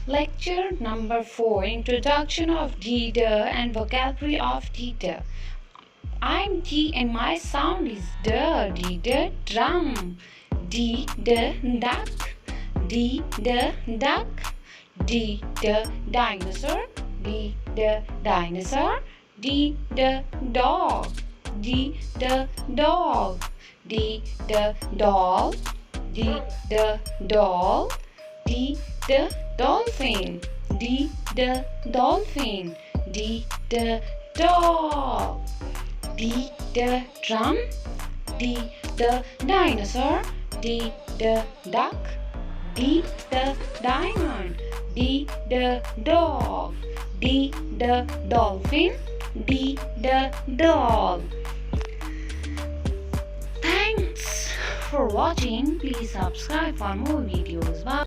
Lecture number 4, Introduction of Data and Vocabulary of Data. I'm D and my sound is D the drum, D the duck, D the duck, D the dinosaur, D the dinosaur, D the dog, D the dog, D the doll, D the doll, D the dolphin, D the dolphin, D the dog, D the drum, D the dinosaur, D the duck, D the diamond, D the dog, D the dolphin, D the dog. Thanks for watching. Please subscribe for more videos. Bye.